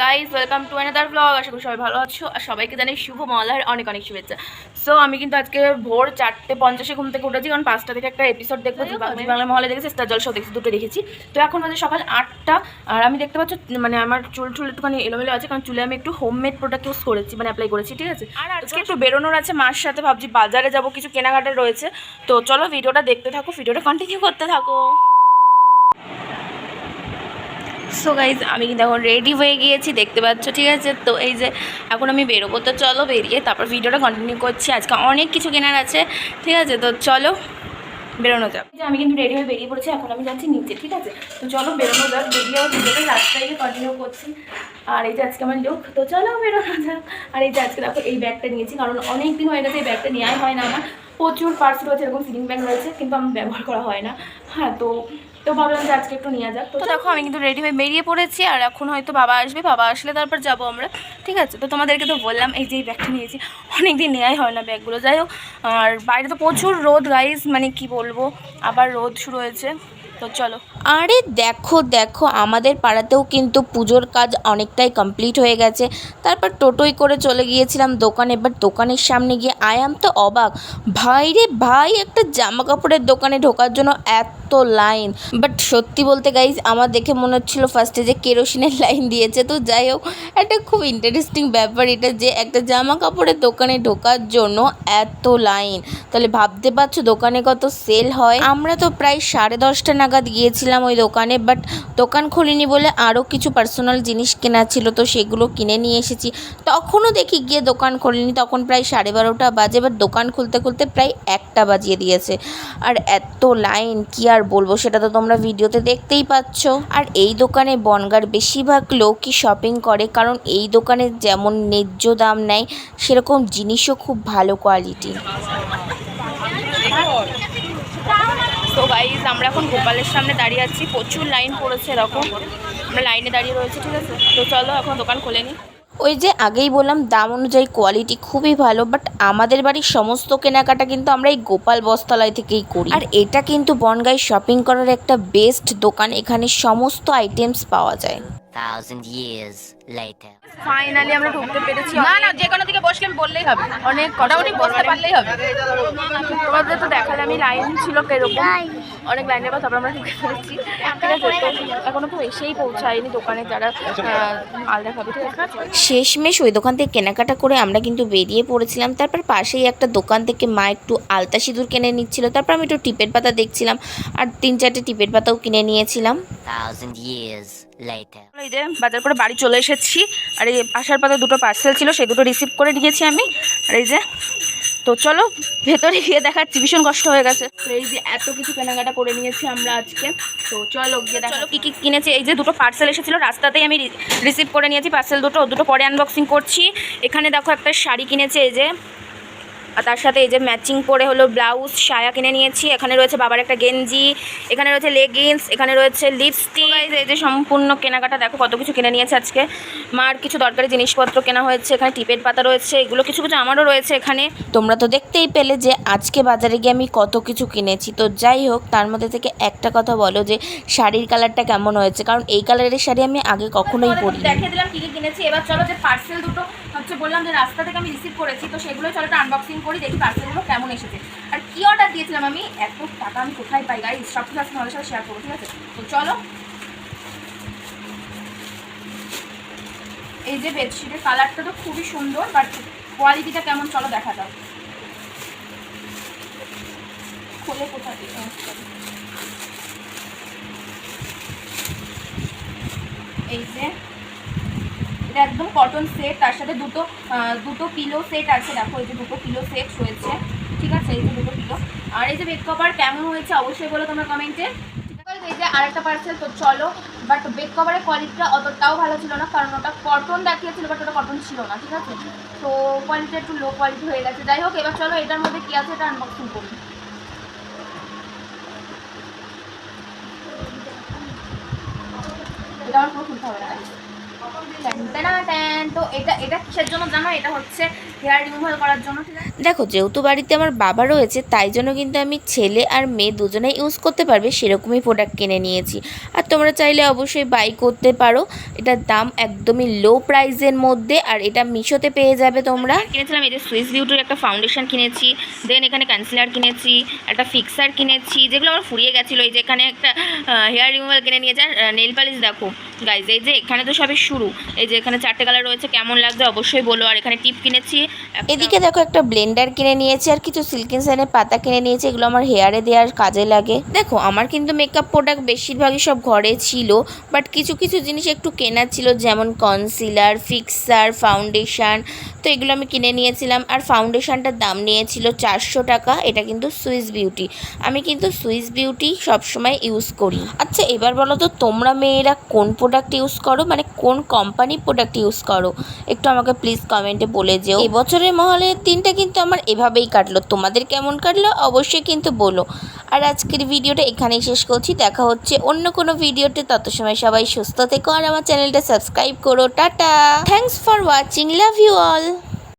Guys, welcome to another blog. আশা করি সবাই ভালো আছো আর সবাইকে জানাই শুভ মহালয়ার অনেক অনেক শুভেচ্ছা। সো আমি কিন্তু আজকে ভোর 4:50 ঘুম থেকে উঠেছি, কারণ 5টা থেকে একটা এপিসোড দেখবো। বাংলা মহলে দেখেছি, স্টার জলসাও দেখেছি, দুটো দেখেছি। তো এখন মানে সকাল 8টা। আর আমি দেখতে পাচ্ছ মানে আমার চুল একটুখানি এলোমেলো আছে, কারণ চুলে আমি একটু হোমমেড প্রোডাক্ট ইউজ করেছি, মানে অ্যাপ্লাই করেছি, ঠিক আছে। আর আজকে একটু বেরোনোর আছে মার সাথে, ভাবছি বাজারে যাবো, কিছু কেনাকাটা রয়েছে। তো চলো ভিডিওটা দেখতে থাকো, ভিডিওটা কন্টিনিউ করতে থাকো। সো গাইজ, আমি কিন্তু এখন রেডি হয়ে গিয়েছি, দেখতে পাচ্ছ, ঠিক আছে। তো এই যে এখন আমি বেরোবো, তো চলো বেরিয়ে তারপর ভিডিওটা কন্টিনিউ করছি। আজকে অনেক কিছু কেনার আছে, ঠিক আছে। তো চলো বেরোনো যাক। আমি কিন্তু রেডি হয়ে বেরিয়ে পড়েছি, এখন আমি যাচ্ছি নিচে, ঠিক আছে। তো চলো বেরোনো যাক, বেরিয়েও ভিডিওটা রাস্তায় কন্টিনিউ করছি। আর এই যে আজকে আমার লুক, তো চলো বেরোনো যাক। আর এই যে আজকে দেখো এই ব্যাগটা নিয়েছি, কারণ অনেক দিন হয়ে গেছে এই ব্যাগটা নেওয়াই হয় না আমার। প্রচুর পার্স রয়েছে, এরকম সিলিং ব্যাগ রয়েছে, কিন্তু আমি ব্যবহার করা হয় না। হ্যাঁ, তো ভাবলাম যে আজকে একটু নিয়ে যাক। তো দেখো আমি কিন্তু রেডি হয়ে বেরিয়ে পড়েছি, আর এখন হয়তো বাবা আসবে, বাবা আসলে তারপর যাবো আমরা, ঠিক আছে। তো তোমাদেরকে তো বললাম এই যে এই ব্যাগটা নিয়েছি, অনেক দিন নেওয়াই হয় না ব্যাগগুলো, যাই হোক। আর বাইরে তো প্রচুর রোদ গাইস, মানে কি বলবো, আবার রোদ শুরু হয়েছে। তো চলো। আরে দেখো দেখো, আমাদের পাড়াতেও কিন্তু পুজোর কাজ অনেকটাই কমপ্লিট হয়ে গেছে। তারপর টোটোই করে চলে গিয়েছিলাম দোকানে। বাট দোকানের সামনে গিয়ে আয়াম তো অবাক, ভাই রে ভাই, একটা জামা কাপড়ের দোকানে ঢোকার জন্য এত লাইন। বাট সত্যি বলতে গাইজ, আমার দেখে মনে হচ্ছিলো ফার্স্টে যে কেরোসিনের লাইন দিয়েছে। তো যাই হোক, একটা খুব ইন্টারেস্টিং ব্যাপার এটা, যে একটা জামা কাপড়ের দোকানে ঢোকার জন্য এত লাইন। তাহলে ভাবতে পারছো দোকানে কত সেল হয়। আমরা তো প্রায় 10:30 নাগাদ গিয়েছিলাম ওই দোকানে, বাট দোকান খুলিনি বলে আরও কিছু পার্সোনাল জিনিস কেনা ছিল, তো সেগুলো কিনে নিয়ে এসেছি। তখনও দেখি গিয়ে দোকান খোলেনি, তখন প্রায় 12:30 বাজে, বাট দোকান খুলতে খুলতে প্রায় 1টা বাজিয়ে দিয়েছে। আর এত লাইন কি আর বলবো, সেটা তো তোমরা ভিডিওতে দেখতেই পাচ্ছ। আর এই দোকানে বনগাঁর বেশিরভাগ লোকই শপিং করে, কারণ এই দোকানে যেমন ন্যায্য দাম নেয়, সেরকম জিনিসও খুব ভালো কোয়ালিটি। তো গাইজ, আমরা এখন গোপালের সামনে দাঁড়িয়ে আছি, প্রচুর লাইন পড়েছে, এরকম আমরা লাইনে দাঁড়িয়ে রয়েছি, ঠিক আছে। তো চলো এখন দোকান খুলে নিই। ওই যে আগেই বললাম, দাম অনুযায়ী কোয়ালিটি খুবই ভালো। বাট আমাদের বাড়ির সমস্ত কেনাকাটা কিন্তু আমরা এই গোপাল বস্ত্রালয় থেকেই করি। আর এটা কিন্তু বনগাঁয় শপিং করার একটা বেস্ট দোকান, এখানে সমস্ত আইটেমস পাওয়া যায়। 1,000 years later. ফাইনালি আমরা ঢুকতে পেরেছি। না, যে কোনো দিকে বসলে বললেই হবে, অনেক মোটামুটি বসতে পারলেই হবে। তোমাদের তো দেখালে আমি লাইন ছিল কিরকম, অনেক লাইনের পর তারপর আমরা ঢুকে পড়েছি, ঠিক আছে। তো এখনো তো এসেই পৌঁছায়নি দোকানে যারা মাল দেখাবে, ঠিক আছে। শেষমেশ ওই দোকান থেকে কেনাকাটা করে আমরা কিন্তু বেরিয়ে পড়েছিলাম। তারপর পাশেই একটা দোকান থেকে মা একটু আলতা সিঁদুর কিনে নিচ্ছিল, তারপর আমি একটু টিপের পাতা দেখছিলাম, আর 3-4টে টিপের পাতাও কিনে নিয়েছিলাম। 1,000 years later. এই যে বাজার করে বাড়ি চলে এসেছি, আর এই আসার পথে দুটো পার্সেল ছিল, সেই দুটো রিসিভ করে নিয়েছি আমি। আর এই যে, তো চলো ভেতরে গিয়ে দেখাচ্ছি, ভীষণ কষ্ট হয়ে গেছে। তো এই যে এত কিছু কেনাকাটা করে নিয়েছি আমরা আজকে, তো চলো গিয়ে চলো কী কী কিনেছি। এই যে দুটো পার্সেল এসেছিলো, রাস্তাতেই আমি রিসিভ করে নিয়েছি পার্সেল দুটো পরে আনবক্সিং করছি। এখানে দেখো একটা শাড়ি কিনেছে, এই যে, আর তার সাথে এই যে ম্যাচিং করে হলো ব্লাউজ সায়া কিনে নিয়েছি। এখানে রয়েছে বাবার একটা গেঞ্জি, এখানে রয়েছে লেগিংস, এখানে রয়েছে লিপস্টিক। এই যে সম্পূর্ণ কেনাকাটা দেখো কত কিছু কিনে নিয়েছে আজকে। মার কিছু দরকারি জিনিসপত্র কেনা হয়েছে, এখানে টিপের পাতা রয়েছে, এগুলো কিছু কিছু আমারও রয়েছে এখানে। তোমরা তো দেখতেই পেলে যে আজকে বাজারে গিয়ে আমি কত কিছু কিনেছি। তো যাই হোক, তার মধ্যে থেকে একটা কথা বলো যে শাড়ির কালারটা কেমন হয়েছে, কারণ এই কালারের শাড়ি আমি আগে কখনোই পরিনি। দেখিয়ে দিলাম কী কী কিনেছি। এবার চলো যে পার্সেল দুটো হচ্ছে বললাম যে রাস্তা থেকে আমি রিসিভ করেছি, তো সেগুলো চলো একটা আনবক্সিং করি, দেখি পার্সেলগুলো কেমন এসেছে আর কী অর্ডার দিয়েছিলাম আমি। এত টাকা আমি কোথায় পাই গাইস, সব কিছু আজকে তোমাদের সাথে শেয়ার করবো, ঠিক আছে। তো চলো। এই যে বেডশিটের কালারটা তো খুবই সুন্দর, বাট কোয়ালিটিটা কেমন চলো দেখা যাক। খুলে কোথা থেকে, এই যে এটা একদম কটন সেট, তার সাথে দুটো পিলো সেট আছে। দেখো এই যে দুটো পিলো সেট রয়েছে, ঠিক আছে। এই যে দুটো পিলো, আর এই যে বেড কভার কেমন হয়েছে অবশ্যই বলো তোমরা কমেন্টে। এই যে আরেকটা পার্সেল, তো চলো। বাট বেড কভারের কোয়ালিটিটা অতটাও ভালো ছিল না, কারণ ওটা কটন দেখিয়েছিল, বাট ওটা কটন ছিল না, ঠিক আছে। তো কোয়ালিটিটা একটু লো কোয়ালিটি হয়ে গেছে। যাই হোক, এবার চলো এটার মধ্যে কী আছে এটা আনবক্সিং করি। এটা আমার পুরো খুলতে হবে না। তো এটা কিসের জন্য জানো? এটা হচ্ছে হেয়ার রিমুভাল করার জন্য, ঠিক আছে? দেখো, যেহেতু বাড়িতে আমার বাবা রয়েছে তাই জন্য কিন্তু আমি ছেলে আর মেয়ে দুজনেই ইউজ করতে পারবে সেরকমই প্রোডাক্ট কিনে নিয়েছি। আর তোমরা চাইলে অবশ্যই বাই করতে পারো। এটার দাম একদমই লো প্রাইসের মধ্যে, আর এটা মিশোতে পেয়ে যাবে তোমরা। কিনেছিলাম এই যে সুইস বিউটির একটা ফাউন্ডেশন কিনেছি, দেন এখানে কনসিলার কিনেছি, একটা ফিক্সার কিনেছি, যেগুলো আমার ফুরিয়ে গেছিলো। এই যে এখানে একটা হেয়ার রিমুভাল কিনে নিয়েছে। আর নেল পালিশ দেখো গাইজ, এই যে এখানে তো সবই শুরু, এই যে এখানে 4টে কালার রয়েছে, কেমন লাগছে অবশ্যই বলো। আর এখানে টিপ কিনেছি। এদিকে দেখো একটা ব্লেন্ডার কিনে নিয়েছি আর কিছু সিল্কিং সাইনের পাতা কিনে নিয়েছি, এগুলো আমার হেয়ারে দেওয়ার কাজে লাগে। দেখো, আমার কিন্তু মেকআপ প্রোডাক্ট বেশিরভাগই সব ঘরে ছিল, বাট কিছু কিছু জিনিস একটু কেনার ছিল, যেমন কনসিলার, ফিক্সার, ফাউন্ডেশন। তো এগুলো আমি কিনে নিয়েছিলাম। আর ফাউন্ডেশনটার দাম নিয়েছিল 400 টাকা। এটা কিন্তু সুইস বিউটি, আমি কিন্তু সুইস বিউটি সবসময় ইউজ করি। আচ্ছা, এবার বলো তো তোমরা মেয়েরা কোন প্রোডাক্ট ইউজ করো, মানে কোন কোম্পানির প্রোডাক্ট ইউজ করো? একটু আমাকে প্লিজ কমেন্টে বলে যেও। এবছরের মহালয়ের দিনটা কিন্তু আমার এভাবেই কাটলো, তোমাদের কেমন কাটলো অবশ্যই কিন্তু বলো। আর আজকের ভিডিওটা এখানেই শেষ করছি, দেখা হচ্ছে অন্য কোনো ভিডিওতে। তত সময় সবাই সুস্থ থেকো আর আমার চ্যানেলটা সাবস্ক্রাইব করো। Tata, thanks for watching, love you all.